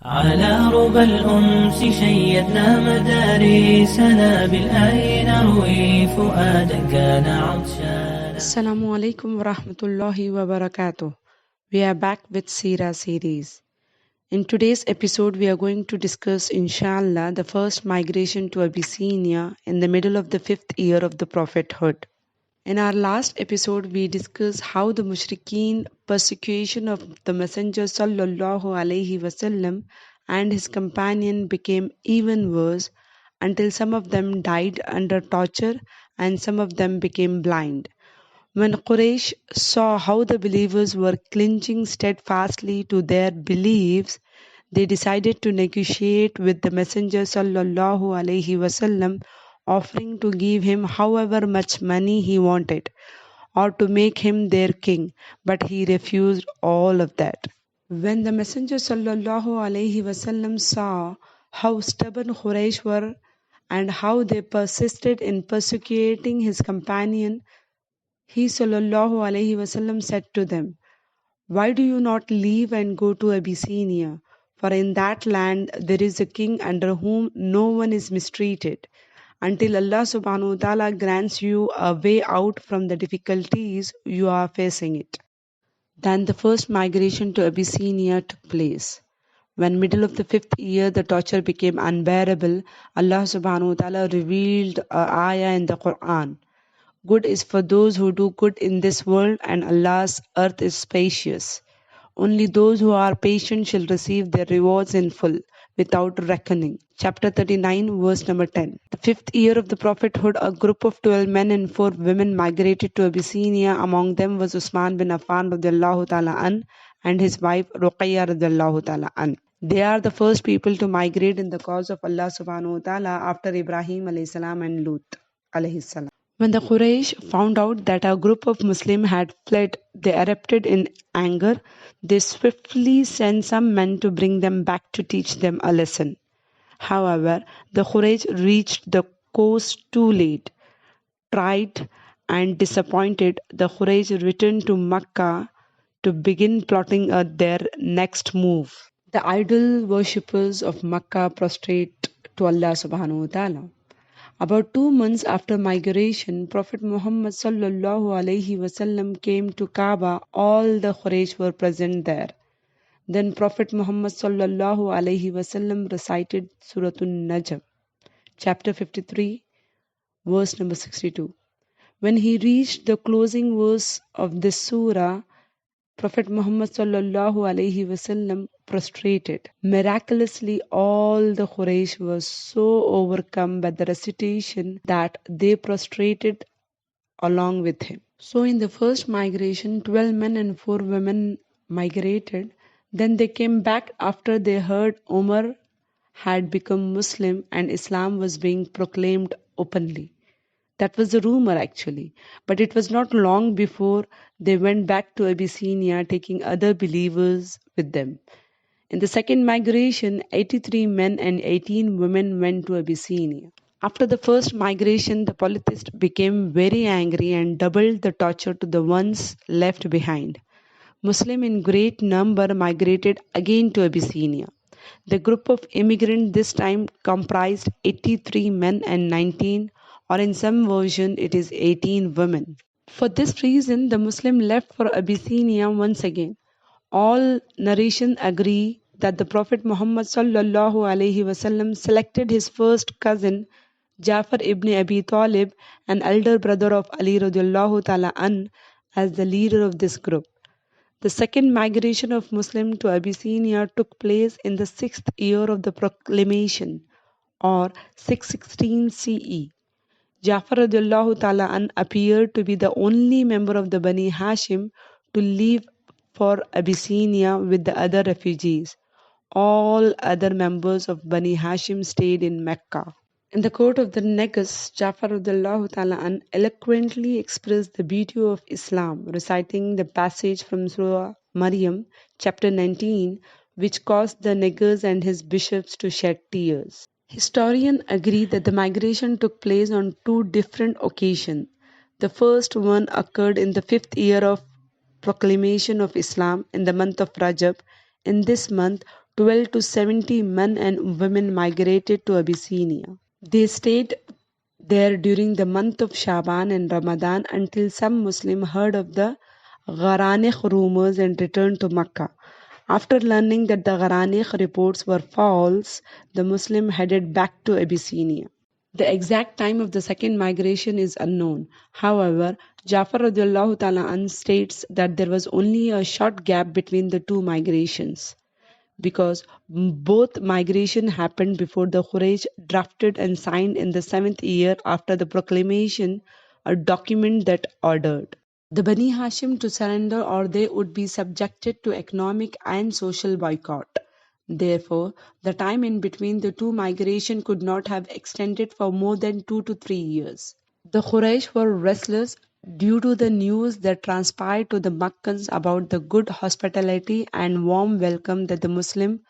على ربى الأنس شيدنا مدارسنا بالآي نروي فؤادا كان عطشانا. Assalamu alaikum wa rahmatullahi wa barakatuh. We are back with Seerah series. In today's episode, we are going to discuss, inshallah, the first migration to Abyssinia in the middle of the 5th year of the prophethood. In our last episode, we discussed how the mushrikeen persecution of the Messenger sallallahu alaihi wasallam and his companion became even worse until some of them died under torture and some of them became blind. When Quraysh saw how the believers were clinging steadfastly to their beliefs, they decided to negotiate with the Messenger sallallahu alaihi wasallam, offering to give him however much money he wanted or to make him their king, but he refused all of that. When the Messenger sallallahu alaihi wasallam saw how stubborn Quraysh were and how they persisted in persecuting his companion, he sallallahu alaihi wasallam said to them, "Why do you not leave and go to Abyssinia? For in that land there is a king under whom no one is mistreated, until Allah subhanahu wa ta'ala grants you a way out from the difficulties you are facing it." Then the first migration to Abyssinia took place. When middle of the 5th year the torture became unbearable, Allah subhanahu wa ta'ala revealed a ayah in the Quran. Good is for those who do good in this world, and Allah's earth is spacious. Only those who are patient shall receive their rewards in full, without reckoning. Chapter 39, verse number 10. The 5th year of the prophethood, a group of 12 men and 4 women migrated to Abyssinia. Among them was Usman bin Affan radiallahu ta'ala an and his wife Ruqayya radiallahu ta'ala an. They are the first people to migrate in the cause of Allah subhanahu wa ta'ala after Ibrahim alayhi salam and Lut alayhi salam. When the Quraysh found out that a group of Muslims had fled, they erupted in anger. They swiftly sent some men to bring them back to teach them a lesson. However, the Quraysh reached the coast too late. Tried and disappointed, the Quraysh returned to Mecca to begin plotting their next move. The idol worshippers of Mecca prostrate to Allah subhanahu wa ta'ala. About 2 months after migration, Prophet Muhammad sallallahu alaihi wasallam came to Kaaba. All the Quraysh were present there. Then Prophet Muhammad sallallahu alaihi wasallam recited Surah An-Najm, chapter 53, verse number 62. When he reached the closing verse of this surah, Prophet Muhammad sallallahu alaihi wasallam prostrated. Miraculously, all the Quraysh were so overcome by the recitation that they prostrated along with him. So in the first migration, 12 men and 4 women migrated. Then they came back after they heard Umar had become Muslim and Islam was being proclaimed openly. That was a rumor actually, but it was not long before they went back to Abyssinia taking other believers with them. In the second migration, 83 men and 18 women went to Abyssinia. After the first migration, the polytheists became very angry and doubled the torture to the ones left behind. Muslims in great number migrated again to Abyssinia. The group of immigrants this time comprised 83 men and 19, or in some version it is 18 women. For this reason, the Muslim left for Abyssinia once again. All narrations agree that the Prophet Muhammad sallallahu alaihi wasallam selected his first cousin Jafar ibn Abi Talib, an elder brother of Ali radiallahu ta'ala an, as the leader of this group. The second migration of Muslims to Abyssinia took place in the 6th year of the proclamation, or 616 CE. Jafar radiallahu ta'ala an appeared to be the only member of the Bani Hashim to leave for Abyssinia with the other refugees. All other members of Bani Hashim stayed in Mecca. In the court of the Negus, Jafar radiallahu ta'ala an eloquently expressed the beauty of Islam, reciting the passage from Surah Maryam, chapter 19, which caused the Negus and his bishops to shed tears. Historians agree that the migration took place on 2 different occasions. The first one occurred in the 5th year of proclamation of Islam in the month of Rajab. In this month, 12 to 70 men and women migrated to Abyssinia. They stayed there during the month of Shaban and Ramadan until some Muslims heard of the Gharanich rumors and returned to Mecca. After learning that the Gharanich reports were false, the Muslim headed back to Abyssinia. The exact time of the second migration is unknown. However, Jafar radiallahu ta'ala an states that there was only a short gap between the two migrations because both migration happened before the Quraysh drafted and signed in the 7th year after the proclamation a document that ordered the Bani Hashim to surrender or they would be subjected to economic and social boycott. Therefore, the time in between the two migration could not have extended for more than 2 to 3 years. The Quraysh were restless due to the news that transpired to the Meccans about the good hospitality and warm welcome that the Muslim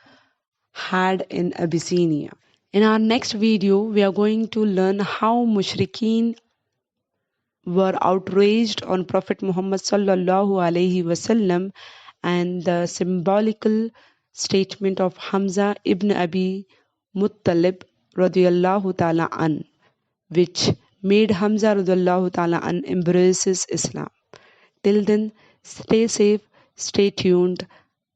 had in Abyssinia. In our next video, we are going to learn how Mushrikeen were outraged on Prophet Muhammad sallallahu alaihi wasallam and the symbolical statement of Hamza ibn Abi Muttalib radiyallahu ta'ala an, which made Hamza radiyallahu ta'ala an embraces Islam. Till then, stay safe, stay tuned.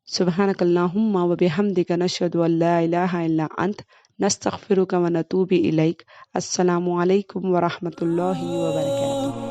سبحانك اللهم وبحمدك نشهد أن لا إله إلا أنت نستغفرك ونتوب إليك. السلام عليكم ورحمة الله وبركاته.